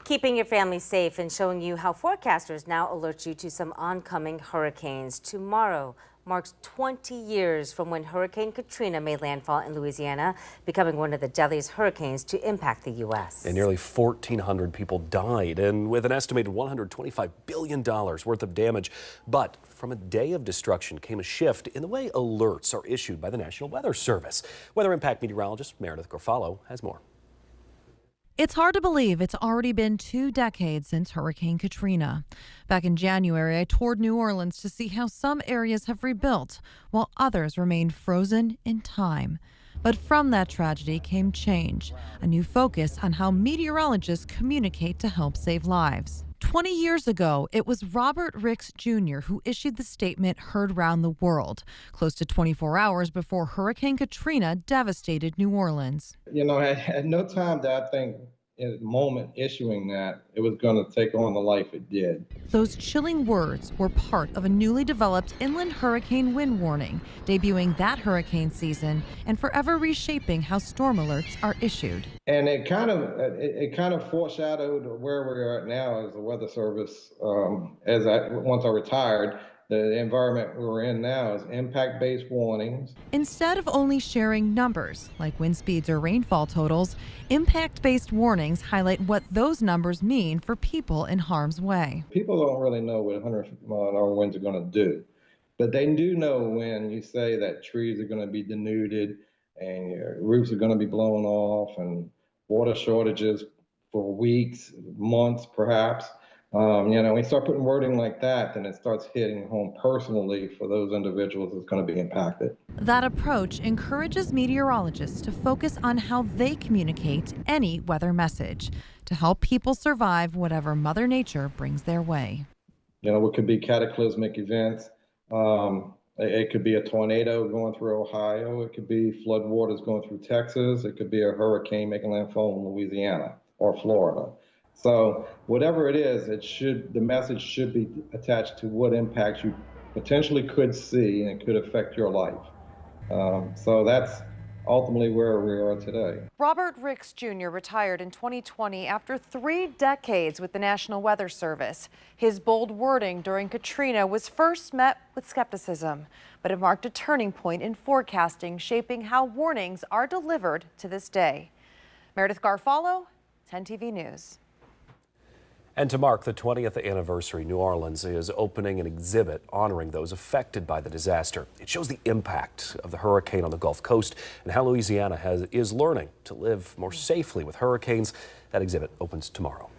Keeping your family safe and showing you how forecasters now alert you to some oncoming hurricanes. Tomorrow marks 20 years from when Hurricane Katrina made landfall in Louisiana, becoming one of the deadliest hurricanes to impact the U.S. And nearly 1,400 people died, and with an estimated $125 billion worth of damage. But from a day of destruction came a shift in the way alerts are issued by the National Weather Service. Weather impact meteorologist Meredith Garofalo has more. It's hard to believe it's already been 2 decades since Hurricane Katrina. Back in January, I toured New Orleans to see how some areas have rebuilt, while others remained frozen in time. But from that tragedy came change, a new focus on how meteorologists communicate to help save lives. 20 years ago, it was Robert Ricks Jr. who issued the statement heard round the world, close to 24 hours before Hurricane Katrina devastated New Orleans. You know, at no time did I think in the moment issuing that it was going to take on the life it did. Those chilling words were part of a newly developed inland hurricane wind warning, debuting that hurricane season and forever reshaping how storm alerts are issued. And it kind of foreshadowed where we're at now as the Weather Service. Once I retired, the environment we're in now is impact-based warnings. Instead of only sharing numbers like wind speeds or rainfall totals, impact-based warnings highlight what those numbers mean for people in harm's way. People don't really know what 100-mile-an-hour winds are going to do, but they do know when you say that trees are going to be denuded and your roofs are going to be blown off and water shortages for weeks, months perhaps. You know, when you start putting wording like that, then it starts hitting home personally for those individuals that's going to be impacted. That approach encourages meteorologists to focus on how they communicate any weather message to help people survive whatever Mother Nature brings their way. You know, it could be cataclysmic events. It could be a tornado going through Ohio. It could be floodwaters going through Texas. It could be a hurricane making landfall in Louisiana or Florida. So whatever it is, the message should be attached to what impacts you potentially could see and it could affect your life. So that's ultimately where we are today. Robert Ricks Jr. retired in 2020 after 3 decades with the National Weather Service. His bold wording during Katrina was first met with skepticism, but it marked a turning point in forecasting, shaping how warnings are delivered to this day. Meredith Garofalo, 10 TV News. And to mark the 20th anniversary, New Orleans is opening an exhibit honoring those affected by the disaster. It shows the impact of the hurricane on the Gulf Coast and how Louisiana is learning to live more safely with hurricanes. That exhibit opens tomorrow.